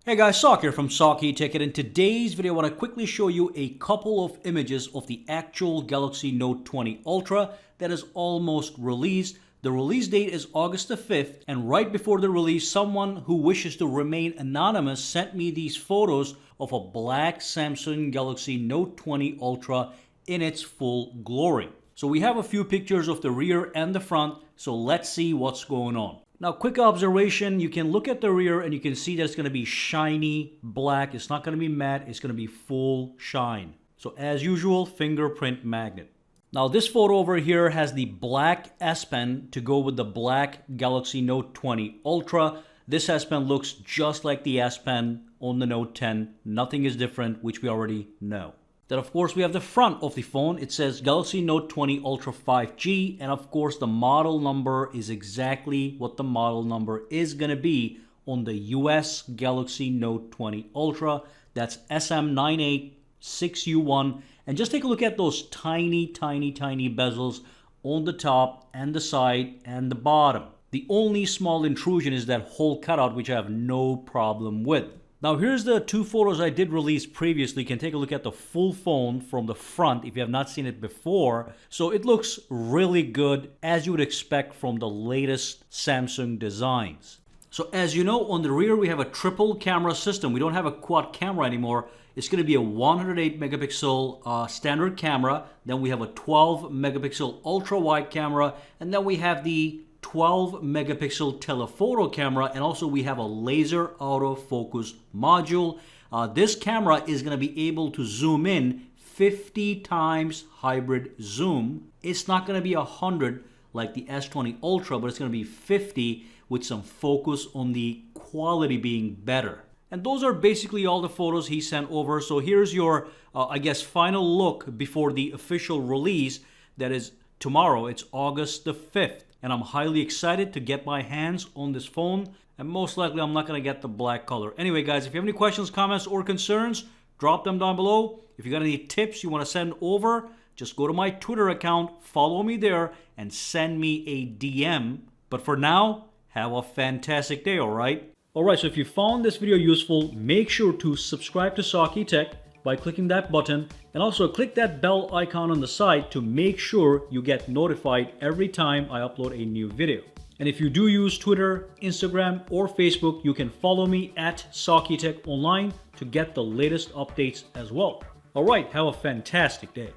Hey guys, Sak here from SAKITECH, and in today's video I want to quickly show you a couple of images of the actual Galaxy Note 20 Ultra that is almost released. The release date is August the 5th, and right before the release, someone who wishes to remain anonymous sent me these photos of a black Samsung Galaxy Note 20 Ultra in its full glory. So we have a few pictures of the rear and the front, so let's see what's going on. Now, quick observation, you can look at the rear and you can see that it's going to be shiny black. It's not going to be matte, it's going to be full shine. So as usual, fingerprint magnet. Now this photo over here has the black S Pen to go with the black Galaxy Note 20 Ultra. This S Pen looks just like the S Pen on the Note 10. Nothing is different, which we already know. Then of course we have the front of the phone. It says Galaxy Note 20 Ultra 5G, and of course the model number is exactly what the model number is going to be on the US Galaxy Note 20 Ultra. That's SM986U1. And just take a look at those tiny bezels on the top and the side and the bottom. The only small intrusion is that hole cutout, which I have no problem with. Now here's the two photos I did release previously. You can take a look at the full phone from the front if you have not seen it before. So it looks really good, as you would expect from the latest Samsung designs. So as you know, on the rear we have a triple camera system. We don't have a quad camera anymore. It's going to be a 108 megapixel standard camera. Then we have a 12 megapixel ultra wide camera. And then we have the 12 megapixel telephoto camera, and also we have a laser autofocus module. This camera is going to be able to zoom in 50 times hybrid zoom. It's not going to be 100 like the S20 Ultra, but it's going to be 50 with some focus on the quality being better. And those are basically all the photos he sent over. So here's your, I guess, final look before the official release. That is tomorrow. It's August the 5th. And I'm highly excited to get my hands on this phone. And most likely I'm not going to get the black color. Anyway, guys, if you have any questions, comments, or concerns, drop them down below. If you got any tips you want to send over, just go to my Twitter account, follow me there, and send me a DM. But for now, have a fantastic day, alright? Alright, so if you found this video useful, make sure to subscribe to SAKITECH by clicking that button, and also click that bell icon on the side to make sure you get notified every time I upload a new video. And if you do use Twitter, Instagram, or Facebook, you can follow me at SAKITECH online to get the latest updates as well. Alright, have a fantastic day.